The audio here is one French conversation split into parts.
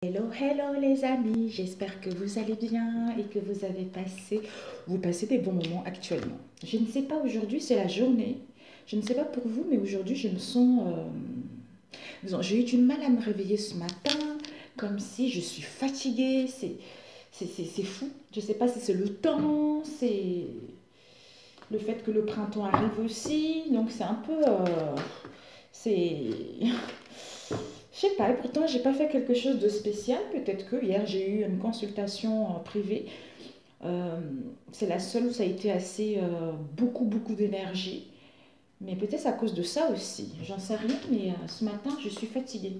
Hello, hello les amis, j'espère que vous allez bien et que vous passez des bons moments actuellement. Je ne sais pas, aujourd'hui c'est la journée, je ne sais pas pour vous, mais aujourd'hui je me sens, disons, j'ai eu du mal à me réveiller ce matin, comme si je suis fatiguée, c'est fou. Je ne sais pas si c'est le temps, c'est le fait que le printemps arrive aussi, donc c'est un peu, c'est, je sais pas, et pourtant j'ai pas fait quelque chose de spécial. Peut-être que hier j'ai eu une consultation privée. Euh, c'est la seule où ça a été assez beaucoup d'énergie. Mais peut-être à cause de ça aussi. J'en sais rien, mais ce matin je suis fatiguée.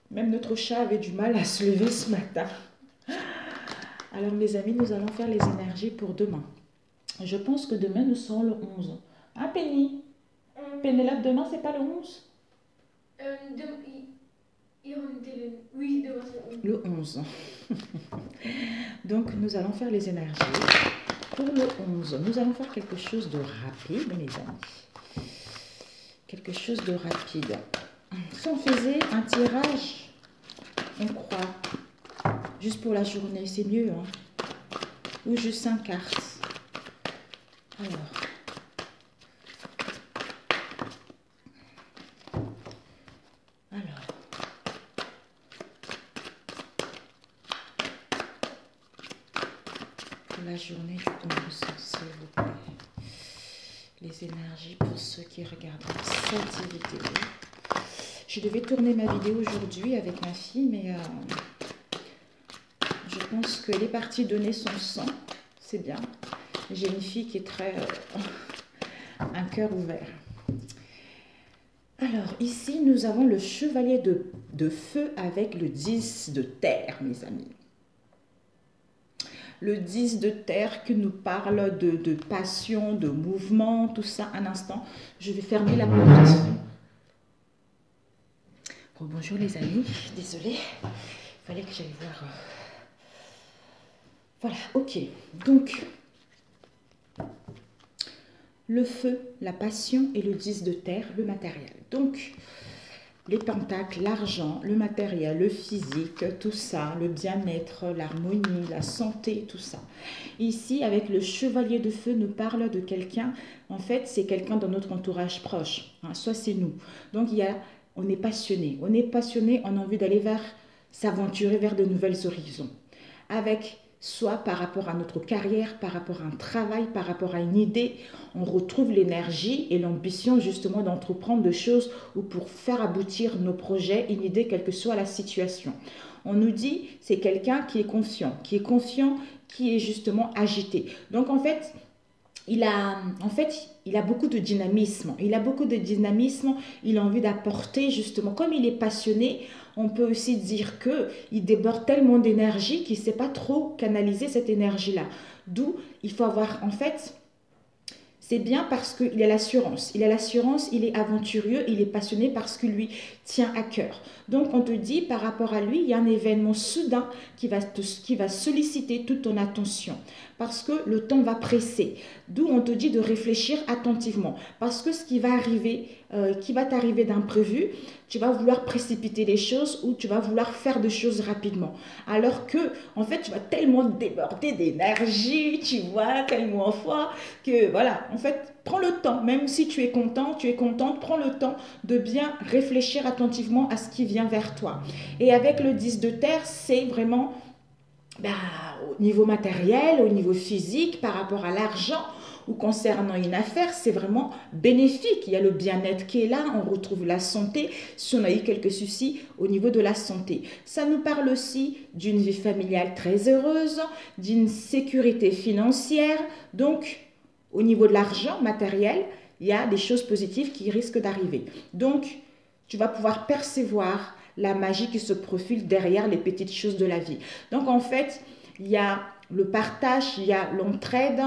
Même notre chat avait du mal à se lever ce matin. Alors mes amis, nous allons faire les énergies pour demain. Je pense que demain nous serons le 11. Hein Penny? Pénélope, demain c'est pas le 11? Oui, demain c'est le Le 11. Donc nous allons faire les énergies. Pour le 11, nous allons faire quelque chose de rapide, mes amis. Quelque chose de rapide. Si on faisait un tirage, on croit, juste pour la journée, c'est mieux, hein? Ou juste 5 cartes. Alors, alors, pour la journée du 11, s'il vous plaît. Les énergies pour ceux qui regardent cette vidéo. Je devais tourner ma vidéo aujourd'hui avec ma fille, mais je pense qu'elle est partie donner son sang. C'est bien. J'ai une fille qui est très... un cœur ouvert. Alors, ici, nous avons le chevalier de feu avec le 10 de terre, mes amis. Le 10 de terre qui nous parle de passion, de mouvement, tout ça. Un instant, je vais fermer la porte. Oh, bonjour les amis, désolée, il fallait que j'aille voir. Voilà, ok. Donc, le feu, la passion et le 10 de terre, le matériel. Donc, les pentacles, l'argent, le matériel, le physique, tout ça, le bien-être, l'harmonie, la santé, tout ça. Ici, avec le chevalier de feu, nous parle de quelqu'un, en fait, c'est quelqu'un dans notre entourage proche, hein, soit c'est nous. Donc, on est passionné, on a envie d'aller s'aventurer vers de nouvelles horizons. Avec soit par rapport à notre carrière, par rapport à un travail, par rapport à une idée, on retrouve l'énergie et l'ambition justement d'entreprendre des choses ou pour faire aboutir nos projets, une idée, quelle que soit la situation. On nous dit c'est quelqu'un qui est confiant, qui est justement agité. Donc il a beaucoup de dynamisme. Il a envie d'apporter justement, comme il est passionné, on peut aussi dire qu'il déborde tellement d'énergie qu'il ne sait pas trop canaliser cette énergie-là. D'où il faut avoir, en fait, c'est bien parce qu'il a l'assurance. Il a l'assurance, il est aventureux, il est passionné parce que lui tient à cœur. Donc on te dit, par rapport à lui, il y a un événement soudain qui va solliciter toute ton attention. Parce que le temps va presser. D'où on te dit de réfléchir attentivement. Parce que ce qui va arriver, qui va t'arriver d'imprévu, tu vas vouloir précipiter les choses ou tu vas vouloir faire des choses rapidement. Alors que, en fait, tu vas tellement déborder d'énergie, tu vois, tellement fort que, voilà, en fait, prends le temps, même si tu es content, tu es contente, prends le temps de bien réfléchir attentivement à ce qui vient vers toi. Et avec le 10 de terre, c'est vraiment au niveau matériel, au niveau physique, par rapport à l'argent ou concernant une affaire, c'est vraiment bénéfique. Il y a le bien-être qui est là, on retrouve la santé, si on a eu quelques soucis au niveau de la santé. Ça nous parle aussi d'une vie familiale très heureuse, d'une sécurité financière. Donc, au niveau de l'argent matériel, il y a des choses positives qui risquent d'arriver. Donc, tu vas pouvoir percevoir la magie qui se profile derrière les petites choses de la vie. Donc, en fait, il y a le partage, il y a l'entraide,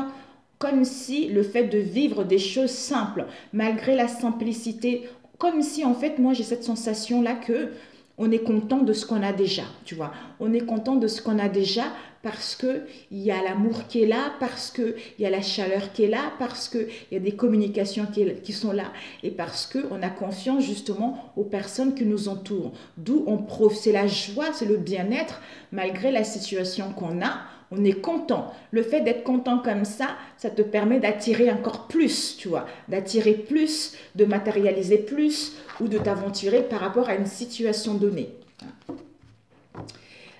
comme si le fait de vivre des choses simples, malgré la simplicité, comme si, en fait, moi, j'ai cette sensation-là que on est content de ce qu'on a déjà, tu vois. On est content de ce qu'on a déjà parce qu'il y a l'amour qui est là, parce qu'il y a la chaleur qui est là, parce qu'il y a des communications qui sont là et parce qu'on a confiance justement aux personnes qui nous entourent. D'où on profite, c'est la joie, c'est le bien-être malgré la situation qu'on a. On est content. Le fait d'être content comme ça te permet d'attirer encore plus, tu vois, d'attirer plus, de matérialiser plus ou de t'aventurer par rapport à une situation donnée.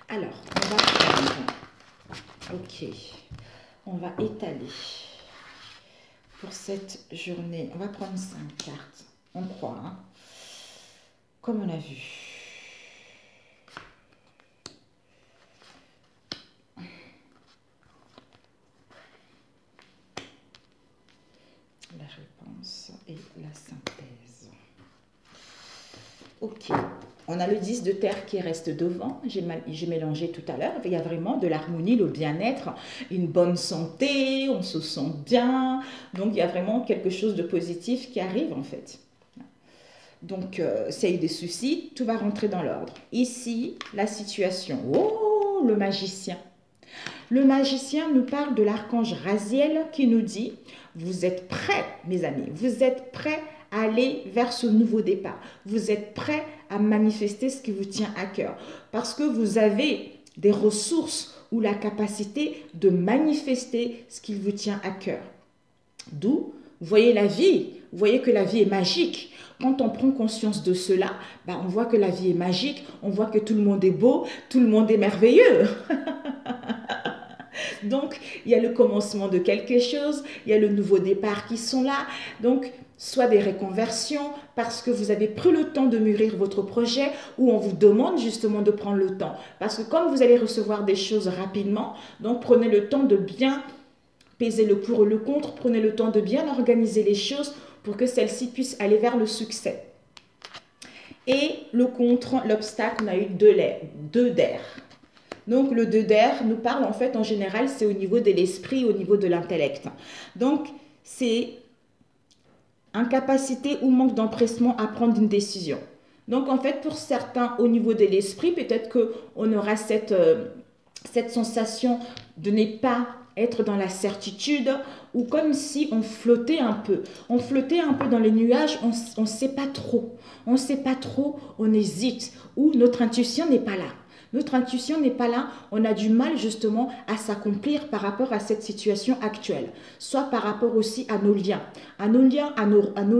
Alors, on va prendre, ok, on va étaler pour cette journée. On va prendre 5 cartes, on croit, hein, comme on a vu. La réponse et la synthèse. Ok, on a le 10 de terre qui reste devant. J'ai mélangé tout à l'heure. Il y a vraiment de l'harmonie, le bien-être, une bonne santé, on se sent bien. Donc, il y a vraiment quelque chose de positif qui arrive en fait. Donc, s'il y a eu des soucis, tout va rentrer dans l'ordre. Ici, la situation. Oh, le magicien. Le magicien nous parle de l'archange Raziel qui nous dit « Vous êtes prêts, mes amis, vous êtes prêts à aller vers ce nouveau départ. Vous êtes prêts à manifester ce qui vous tient à cœur. Parce que vous avez des ressources ou la capacité de manifester ce qui vous tient à cœur. » D'où, vous voyez la vie, vous voyez que la vie est magique. Quand on prend conscience de cela, on voit que la vie est magique, on voit que tout le monde est beau, tout le monde est merveilleux. Donc, il y a le commencement de quelque chose, il y a le nouveau départ qui sont là. Donc, soit des reconversions parce que vous avez pris le temps de mûrir votre projet ou on vous demande justement de prendre le temps. Parce que comme vous allez recevoir des choses rapidement, donc prenez le temps de bien peser le pour et le contre, prenez le temps de bien organiser les choses pour que celles-ci puissent aller vers le succès. Et le contre, l'obstacle, on a eu 2 d'air. Donc, le 2 d'air nous parle en fait, en général, c'est au niveau de l'esprit, au niveau de l'intellect. Donc, c'est incapacité ou manque d'empressement à prendre une décision. Donc, en fait, pour certains, au niveau de l'esprit, peut-être qu'on aura cette sensation de ne pas être dans la certitude ou comme si on flottait un peu. On flottait un peu dans les nuages, on ne sait pas trop. On ne sait pas trop, on hésite ou notre intuition n'est pas là. Notre intuition n'est pas là, on a du mal justement à s'accomplir par rapport à cette situation actuelle. Soit par rapport aussi à nos liens. À nos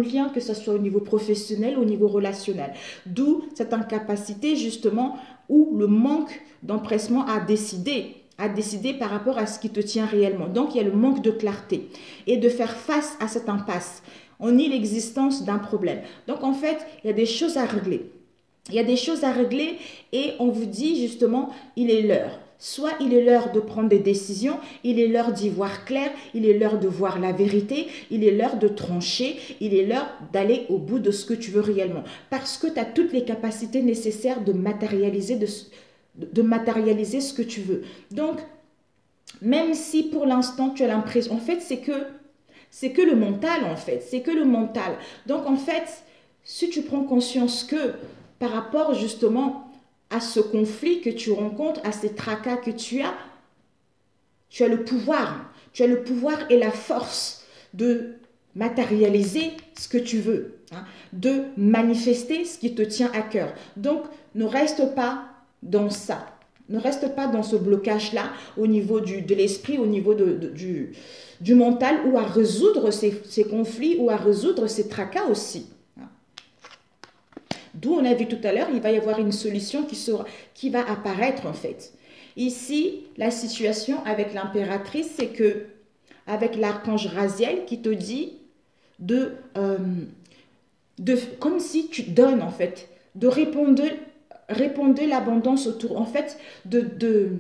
liens, que ce soit au niveau professionnel, au niveau relationnel. D'où cette incapacité justement ou le manque d'empressement à décider par rapport à ce qui te tient réellement. Donc, il y a le manque de clarté et de faire face à cette impasse. On nie l'existence d'un problème. Donc, en fait, il y a des choses à régler. Il y a des choses à régler et on vous dit justement, il est l'heure. Soit il est l'heure de prendre des décisions, il est l'heure d'y voir clair, il est l'heure de voir la vérité, il est l'heure de trancher, il est l'heure d'aller au bout de ce que tu veux réellement. Parce que tu as toutes les capacités nécessaires de matérialiser, ce que tu veux. Donc, même si pour l'instant tu as l'impression, en fait, c'est que le mental, en fait, c'est que le mental. Donc, en fait, si tu prends conscience que par rapport justement à ce conflit que tu rencontres, à ces tracas que tu as le pouvoir. Tu as le pouvoir et la force de matérialiser ce que tu veux, hein, de manifester ce qui te tient à cœur. Donc, ne reste pas dans ça. Ne reste pas dans ce blocage-là au niveau de l'esprit, au niveau du mental, ou à résoudre ces conflits, ou à résoudre ces tracas aussi. D'où on a vu tout à l'heure, il va y avoir une solution qui va apparaître en fait. Ici, la situation avec l'impératrice, c'est que avec l'archange Raziel qui te dit comme si tu donnes en fait, de répondre l'abondance autour, en fait, de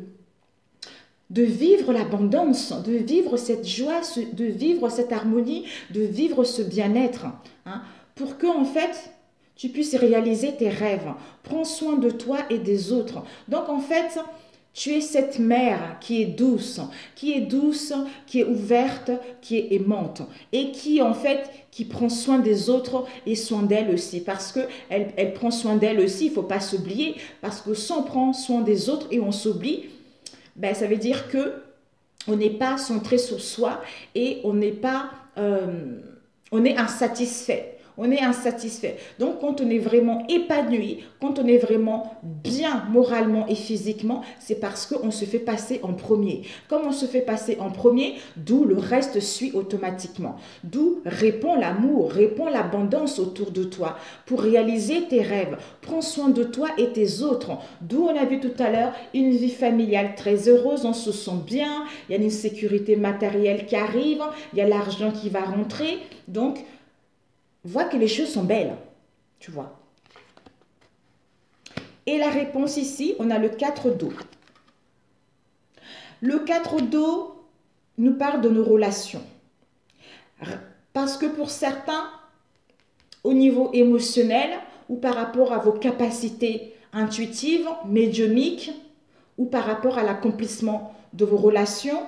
vivre l'abondance, de vivre cette joie, de vivre cette harmonie, de vivre ce bien-être, hein, pour que en fait tu puisses réaliser tes rêves. Prends soin de toi et des autres. Donc, en fait, Tu es cette mère qui est douce, qui est ouverte, qui est aimante et qui en fait, qui prend soin des autres et soin d'elle aussi parce que elle prend soin d'elle aussi, il ne faut pas s'oublier parce que si on prend soin des autres et on s'oublie, ben, ça veut dire que on n'est pas centré sur soi et on n'est pas, on est insatisfait. On est insatisfait. Donc, quand on est vraiment épanoui, quand on est vraiment bien moralement et physiquement, c'est parce qu'on se fait passer en premier. Comme on se fait passer en premier, d'où le reste suit automatiquement. D'où répond l'amour, répond l'abondance autour de toi pour réaliser tes rêves. Prends soin de toi et tes autres. D'où on a vu tout à l'heure une vie familiale très heureuse, on se sent bien, il y a une sécurité matérielle qui arrive, il y a l'argent qui va rentrer. Donc, vois que les choses sont belles, tu vois. Et la réponse ici, on a le 4 d'eau. Le 4 d'eau nous parle de nos relations. Parce que pour certains, au niveau émotionnel ou par rapport à vos capacités intuitives, médiumiques, ou par rapport à l'accomplissement de vos relations,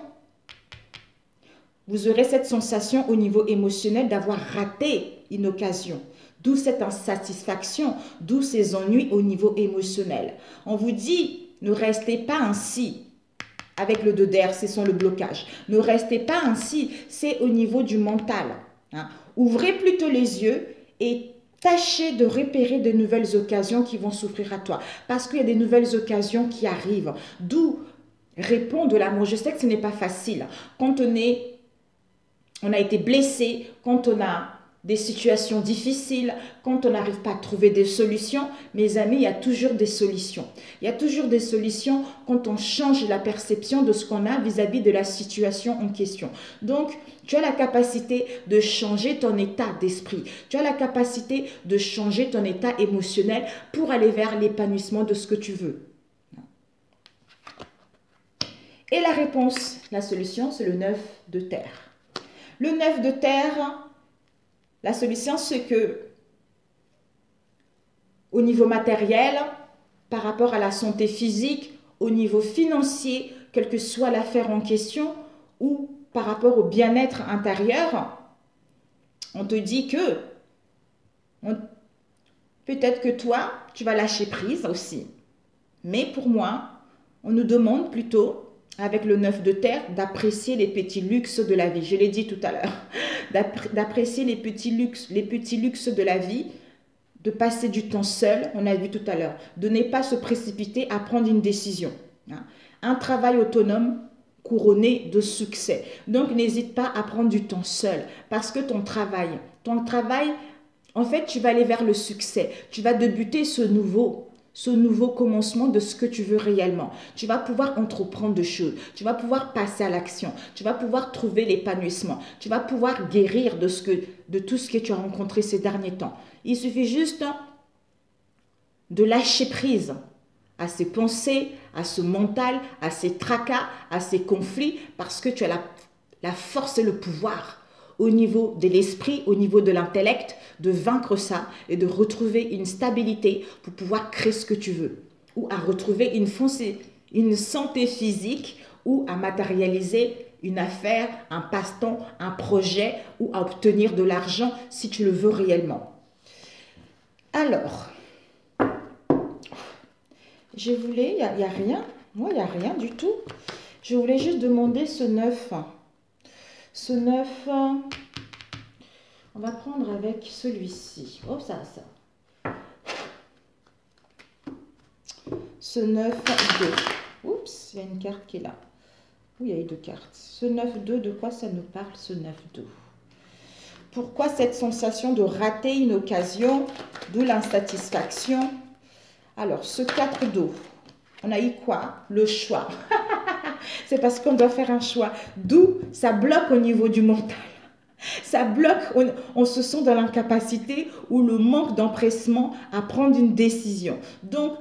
vous aurez cette sensation au niveau émotionnel d'avoir raté une occasion. D'où cette insatisfaction, d'où ces ennuis au niveau émotionnel. On vous dit, ne restez pas ainsi. Avec le 2 d'air, c'est son le blocage. Ne restez pas ainsi, c'est au niveau du mental. Hein. Ouvrez plutôt les yeux et tâchez de repérer de nouvelles occasions qui vont s'offrir à toi. Parce qu'il y a des nouvelles occasions qui arrivent. D'où répond de l'amour. Je sais que ce n'est pas facile. Quand on a été blessé, quand on a des situations difficiles, quand on n'arrive pas à trouver des solutions, mes amis, il y a toujours des solutions. Il y a toujours des solutions quand on change la perception de ce qu'on a vis-à-vis de la situation en question. Donc, tu as la capacité de changer ton état d'esprit. Tu as la capacité de changer ton état émotionnel pour aller vers l'épanouissement de ce que tu veux. Et la réponse, la solution, c'est le 9 de terre. Le 9 de terre, la solution, c'est que au niveau matériel, par rapport à la santé physique, au niveau financier, quelle que soit l'affaire en question, ou par rapport au bien-être intérieur, on te dit que peut-être que toi, tu vas lâcher prise aussi. Mais pour moi, on nous demande plutôt, avec le 9 de terre, d'apprécier les petits luxes de la vie. Je l'ai dit tout à l'heure. D'apprécier les petits luxes de la vie, de passer du temps seul, on a vu tout à l'heure, de ne pas se précipiter à prendre une décision. Un travail autonome couronné de succès. Donc, n'hésite pas à prendre du temps seul parce que ton travail, en fait, tu vas aller vers le succès. Tu vas débuter ce nouveau commencement de ce que tu veux réellement. Tu vas pouvoir entreprendre des choses. Tu vas pouvoir passer à l'action. Tu vas pouvoir trouver l'épanouissement. Tu vas pouvoir guérir de tout ce que tu as rencontré ces derniers temps. Il suffit juste de lâcher prise à ces pensées, à ce mental, à ces tracas, à ces conflits, parce que tu as la force et le pouvoir au niveau de l'esprit, au niveau de l'intellect, de vaincre ça et de retrouver une stabilité pour pouvoir créer ce que tu veux. Ou à retrouver une santé physique ou à matérialiser une affaire, un passe-temps, un projet ou à obtenir de l'argent si tu le veux réellement. Alors, je voulais, il n'y a rien, moi il n'y a rien du tout. Je voulais juste demander ce 9. Ce 9, on va prendre avec celui-ci. Oh, ça. Ce 9, 2. Oups, il y a une carte qui est là. Oui, il y a eu 2 cartes. Ce 9, 2, de quoi ça nous parle, ce 9, 2? Pourquoi cette sensation de rater une occasion, d'où l'insatisfaction? Alors, ce 4 d'eau, on a eu quoi? Le choix. C'est parce qu'on doit faire un choix. D'où ça bloque au niveau du mental. Ça bloque, on se sent dans l'incapacité ou le manque d'empressement à prendre une décision. Donc,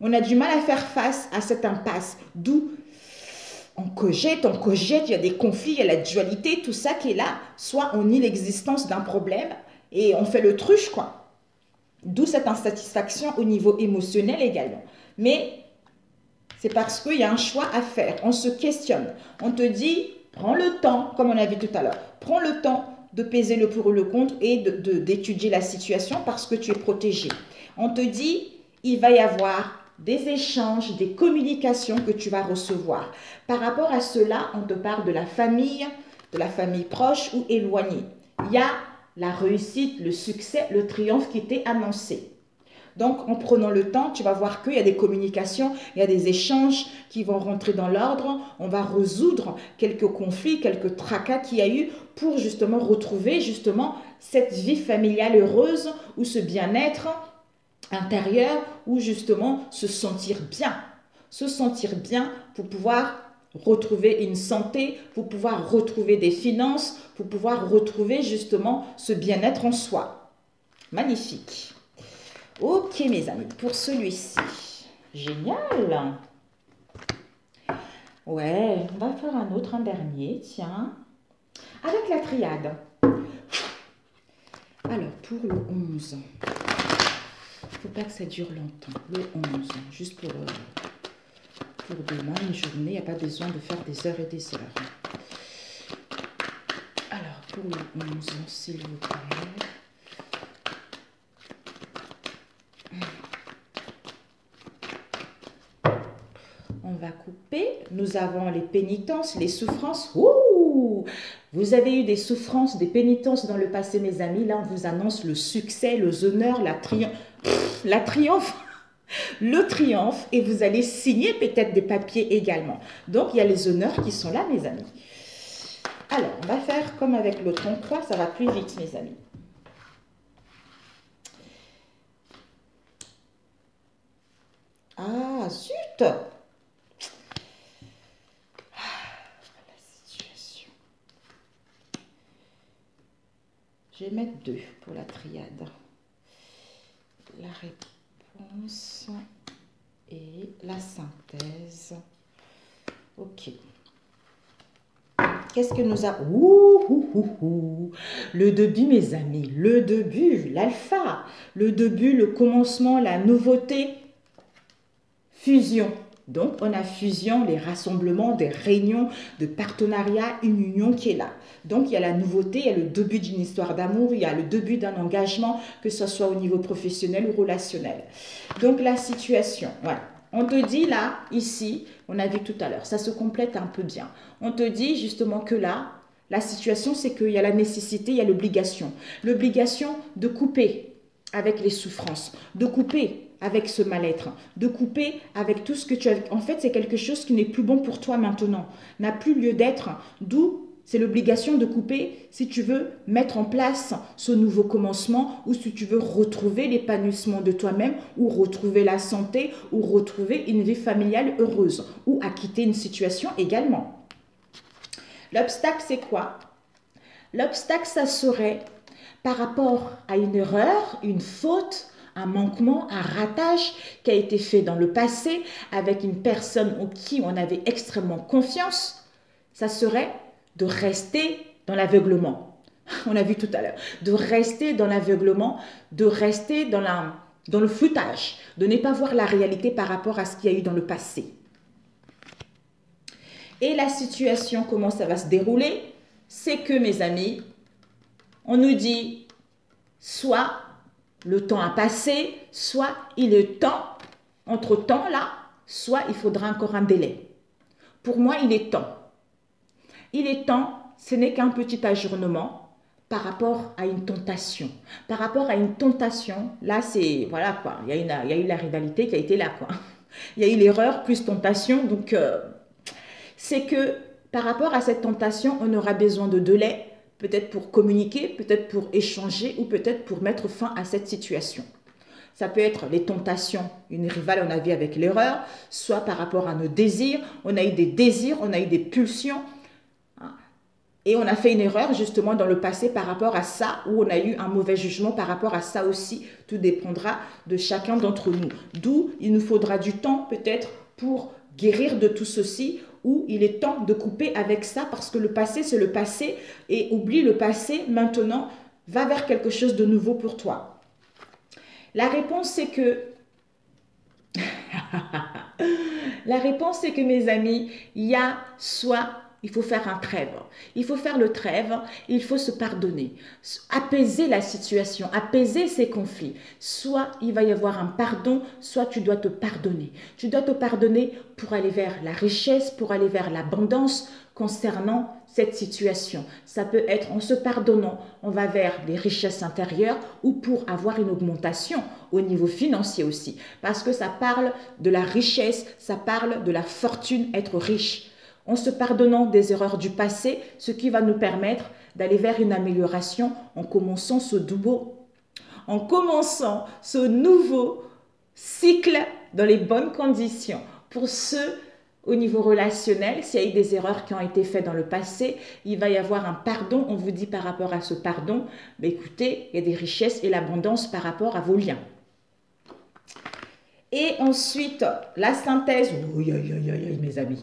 on a du mal à faire face à cette impasse. D'où on cogite, il y a des conflits, il y a la dualité, tout ça qui est là. Soit on nie l'existence d'un problème et on fait le truche, quoi. D'où cette insatisfaction au niveau émotionnel également. Mais C'est parce qu'il y a un choix à faire. On se questionne. On te dit, prends le temps, comme on a vu tout à l'heure, prends le temps de peser le pour et le contre et d'étudier la situation parce que tu es protégé. On te dit, il va y avoir des échanges, des communications que tu vas recevoir. Par rapport à cela, on te parle de la famille proche ou éloignée. Il y a la réussite, le succès, le triomphe qui t'est annoncé. Donc, en prenant le temps, tu vas voir qu'il y a des communications, il y a des échanges qui vont rentrer dans l'ordre. On va résoudre quelques conflits, quelques tracas qu'il y a eu pour justement retrouver justement cette vie familiale heureuse ou ce bien-être intérieur ou justement se sentir bien. Se sentir bien pour pouvoir retrouver une santé, pour pouvoir retrouver des finances, pour pouvoir retrouver justement ce bien-être en soi. Magnifique. Ok mes amis, pour celui-ci, génial. Ouais, on va faire un dernier, tiens, avec la triade. Alors, pour le 11, il ne faut pas que ça dure longtemps, le 11, juste pour demain, une journée, il n'y a pas besoin de faire des heures et des heures. Alors, pour le 11, s'il vous plaît. On va couper. Nous avons les pénitences, les souffrances. Ouh! Vous avez eu des souffrances, des pénitences dans le passé, mes amis. Là, on vous annonce le succès, les honneurs, le triomphe. Et vous allez signer peut-être des papiers également. Donc, il y a les honneurs qui sont là, mes amis. Alors, on va faire comme avec le 33. Ça va plus vite, mes amis. Ah, zut! Je vais mettre 2 pour la triade. La réponse et la synthèse. Ok. Qu'est-ce que nous avons? Le début, mes amis. Le début, l'alpha. Le début, le commencement, la nouveauté. Fusion. Donc, on a fusion, les rassemblements, des réunions, de partenariats, une union qui est là. Donc, il y a la nouveauté, il y a le début d'une histoire d'amour, il y a le début d'un engagement, que ce soit au niveau professionnel ou relationnel. Donc, la situation, voilà. On te dit là, ici, on a vu tout à l'heure, ça se complète un peu bien. On te dit justement que là, la situation, c'est qu'il y a la nécessité, il y a l'obligation. L'obligation de couper avec les souffrances, de couper avec ce mal-être, de couper avec tout ce que tu as. En fait, c'est quelque chose qui n'est plus bon pour toi maintenant, n'a plus lieu d'être, d'où c'est l'obligation de couper si tu veux mettre en place ce nouveau commencement ou si tu veux retrouver l'épanouissement de toi-même ou retrouver la santé ou retrouver une vie familiale heureuse ou acquitter une situation également. L'obstacle, c'est quoi? L'obstacle, ça serait par rapport à une erreur, une faute, un manquement, un ratage qui a été fait dans le passé avec une personne en qui on avait extrêmement confiance, ça serait de rester dans l'aveuglement. On a vu tout à l'heure, de rester dans l'aveuglement, de rester dans le floutage, de ne pas voir la réalité par rapport à ce qu'il y a eu dans le passé. Et la situation, comment ça va se dérouler? C'est que, mes amis, on nous dit soit le temps a passé, soit il est temps, entre-temps là, soit il faudra encore un délai. Pour moi, il est temps. Il est temps, ce n'est qu'un petit ajournement par rapport à une tentation. Par rapport à une tentation, là c'est, voilà quoi, il y a eu la rivalité qui a été là quoi. Il y a eu l'erreur plus tentation, donc c'est que par rapport à cette tentation, on aura besoin de délai, peut-être pour communiquer, peut-être pour échanger ou peut-être pour mettre fin à cette situation. Ça peut être les tentations, une rivale on a vu avec l'erreur, soit par rapport à nos désirs, on a eu des désirs, on a eu des pulsions, et on a fait une erreur justement dans le passé par rapport à ça, ou on a eu un mauvais jugement par rapport à ça aussi. Tout dépendra de chacun d'entre nous. D'où il nous faudra du temps peut-être pour guérir de tout ceci, ou il est temps de couper avec ça parce que le passé c'est le passé et oublie le passé maintenant, va vers quelque chose de nouveau pour toi. La réponse c'est que La réponse, c'est que mes amis, il y a soit, il faut faire un trêve. Il faut faire le trêve, il faut se pardonner, apaiser la situation, apaiser ces conflits. Soit il va y avoir un pardon, soit tu dois te pardonner. Tu dois te pardonner pour aller vers la richesse, pour aller vers l'abondance concernant cette situation. Ça peut être en se pardonnant, on va vers les richesses intérieures ou pour avoir une augmentation au niveau financier aussi. Parce que ça parle de la richesse, ça parle de la fortune, être riche. En se pardonnant des erreurs du passé, ce qui va nous permettre d'aller vers une amélioration en commençant ce nouveau cycle dans les bonnes conditions. Pour ceux au niveau relationnel, s'il y a eu des erreurs qui ont été faites dans le passé, il va y avoir un pardon. On vous dit par rapport à ce pardon, mais écoutez, il y a des richesses et l'abondance par rapport à vos liens. Et ensuite, la synthèse. Oui, mes amis.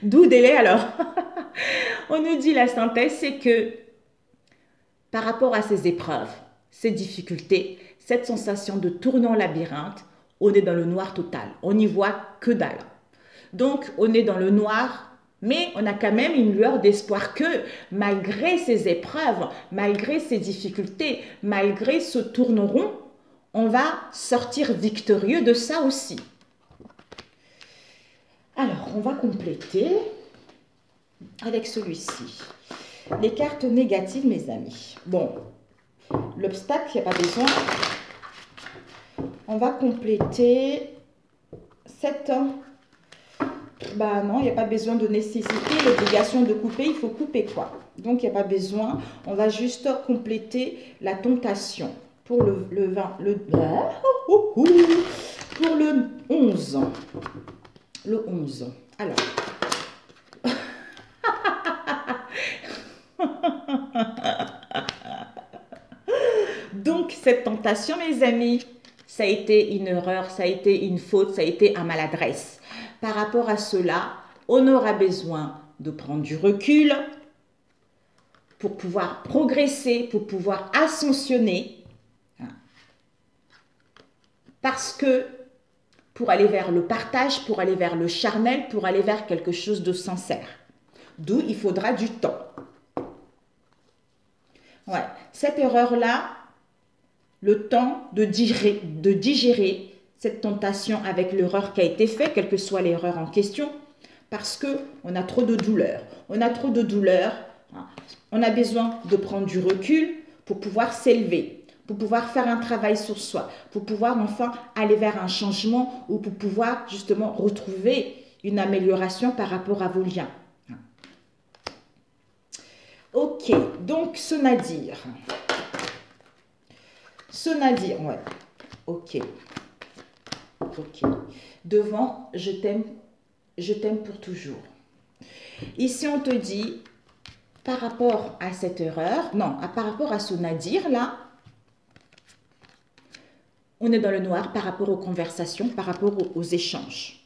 D'où délai alors? On nous dit la synthèse, c'est que par rapport à ces épreuves, ces difficultés, cette sensation de tourner en labyrinthe, on est dans le noir total. On n'y voit que dalle. Donc, on est dans le noir, mais on a quand même une lueur d'espoir que malgré ces épreuves, malgré ces difficultés, malgré ce tourneron, on va sortir victorieux de ça aussi. Alors, on va compléter avec celui-ci. Les cartes négatives, mes amis. Bon, l'obstacle, il n'y a pas besoin. On va compléter cette... Bah non, il n'y a pas besoin de nécessité, l'obligation de couper, il faut couper quoi. Donc, il n'y a pas besoin. On va juste compléter la tentation pour le 20, pour le 11. Le 11. Alors. Donc, cette tentation, mes amis, ça a été une erreur, ça a été une faute, ça a été un maladresse. Par rapport à cela, on aura besoin de prendre du recul pour pouvoir progresser, pour pouvoir ascensionner. Parce que pour aller vers le partage, pour aller vers le charnel, pour aller vers quelque chose de sincère. D'où il faudra du temps. Ouais, cette erreur-là, le temps de digérer cette tentation avec l'erreur qui a été faite, quelle que soit l'erreur en question, parce qu'on a trop de douleur. On a trop de douleur, on a besoin de prendre du recul pour pouvoir s'élever, pour pouvoir faire un travail sur soi, pour pouvoir enfin aller vers un changement ou pour pouvoir justement retrouver une amélioration par rapport à vos liens. Ok, donc ce Nadir. Ce Nadir, ouais, ok. Ok. Devant, je t'aime pour toujours. Ici, on te dit, par rapport à cette erreur, non, par rapport à ce Nadir là, on est dans le noir par rapport aux conversations, par rapport aux échanges.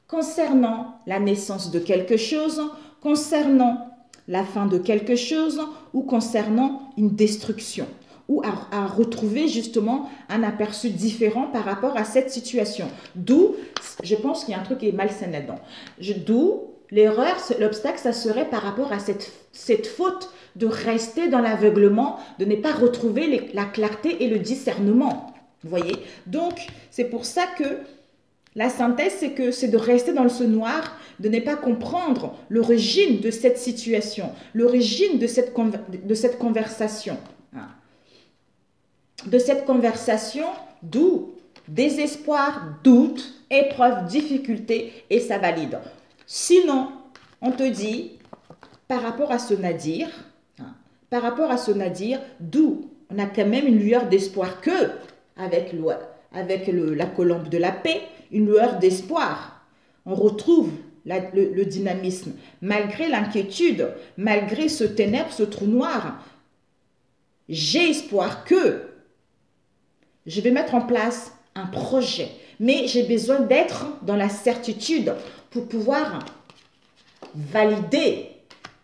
Concernant la naissance de quelque chose, concernant la fin de quelque chose ou concernant une destruction ou à retrouver justement un aperçu différent par rapport à cette situation. D'où, je pense qu'il y a un truc qui est malsain là-dedans. D'où l'erreur, l'obstacle, ça serait par rapport à cette faute de rester dans l'aveuglement, de ne pas retrouver la clarté et le discernement. Vous voyez? Donc, c'est pour ça que la synthèse, c'est de rester dans ce noir, de ne pas comprendre l'origine de cette situation, l'origine de cette conversation. De cette conversation, d'où désespoir, doute, épreuve, difficulté, et ça valide. Sinon, on te dit, par rapport à ce Nadir, d'où on a quand même une lueur d'espoir que, avec la colombe de la paix, une lueur d'espoir. On retrouve le dynamisme, malgré l'inquiétude, malgré ce ténèbre, ce trou noir. J'ai espoir que je vais mettre en place un projet, mais j'ai besoin d'être dans la certitude pour pouvoir valider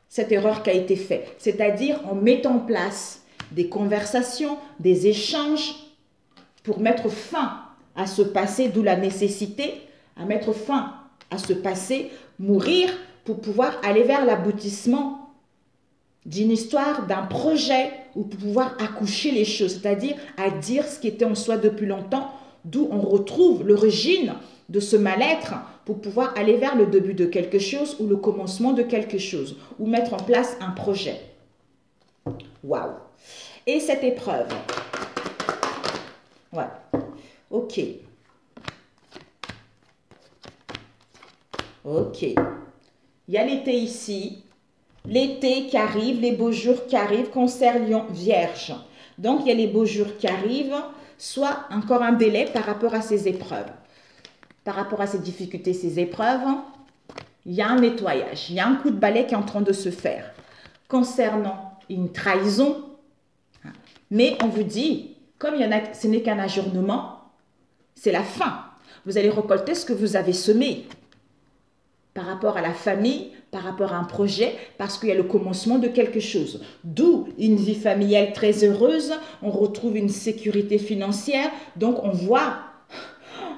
cette erreur qui a été faite, c'est-à-dire en mettant en place des conversations, des échanges pour mettre fin à ce passé, d'où la nécessité à mettre fin à ce passé, mourir pour pouvoir aller vers l'aboutissement d'une histoire, d'un projet, ou pour pouvoir accoucher les choses, c'est-à-dire à dire ce qui était en soi depuis longtemps, d'où on retrouve l'origine de ce mal-être pour pouvoir aller vers le début de quelque chose ou le commencement de quelque chose, ou mettre en place un projet. Waouh! Et cette épreuve, ouais, ok. Ok. Il y a l'été ici. L'été qui arrive, les beaux jours qui arrivent, Cancer, Lion, Vierge. Donc, il y a les beaux jours qui arrivent, soit encore un délai par rapport à ces épreuves. Par rapport à ces difficultés, ces épreuves, il y a un nettoyage, il y a un coup de balai qui est en train de se faire. Concernant une trahison, mais on vous dit, comme il y en a, ce n'est qu'un ajournement, c'est la fin. Vous allez récolter ce que vous avez semé. Par rapport à la famille, par rapport à un projet, parce qu'il y a le commencement de quelque chose. D'où une vie familiale très heureuse, on retrouve une sécurité financière, donc on voit,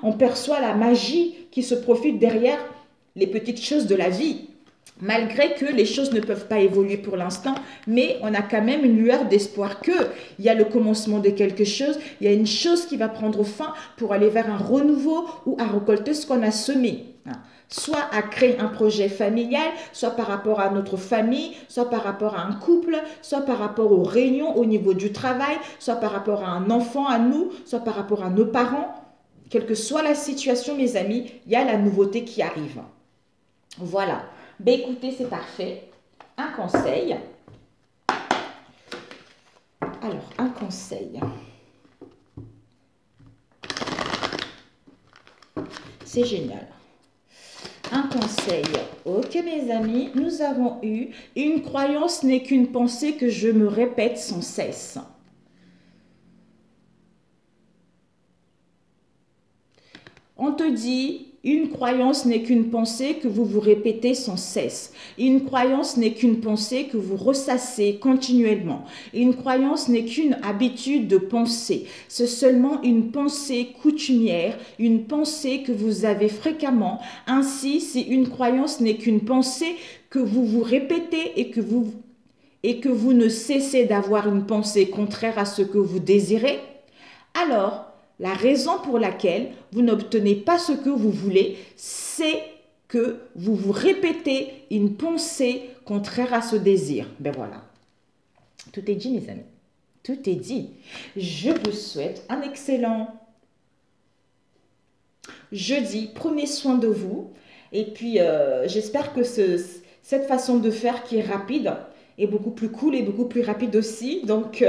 on perçoit la magie qui se profile derrière les petites choses de la vie. Malgré que les choses ne peuvent pas évoluer pour l'instant, mais on a quand même une lueur d'espoir qu'il y a le commencement de quelque chose, il y a une chose qui va prendre fin pour aller vers un renouveau ou à récolter ce qu'on a semé. Soit à créer un projet familial, soit par rapport à notre famille, soit par rapport à un couple, soit par rapport aux réunions au niveau du travail, soit par rapport à un enfant à nous, soit par rapport à nos parents. Quelle que soit la situation, mes amis, il y a la nouveauté qui arrive. Voilà. Ben écoutez, c'est parfait. Un conseil. Alors, un conseil. C'est génial. Un conseil. Ok mes amis, nous avons eu une croyance n'est qu'une pensée que je me répète sans cesse. On te dit, une croyance n'est qu'une pensée que vous vous répétez sans cesse. Une croyance n'est qu'une pensée que vous ressassez continuellement. Une croyance n'est qu'une habitude de penser. C'est seulement une pensée coutumière, une pensée que vous avez fréquemment. Ainsi, si une croyance n'est qu'une pensée que vous vous répétez et que vous ne cessez d'avoir une pensée contraire à ce que vous désirez, alors la raison pour laquelle vous n'obtenez pas ce que vous voulez, c'est que vous vous répétez une pensée contraire à ce désir. Ben voilà. Tout est dit, mes amis. Tout est dit. Je vous souhaite un excellent jeudi. Prenez soin de vous. Et puis, j'espère que cette façon de faire qui est rapide est beaucoup plus cool et beaucoup plus rapide aussi. Donc,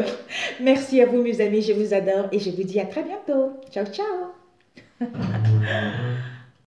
merci à vous mes amis, je vous adore et je vous dis à très bientôt. Ciao, ciao.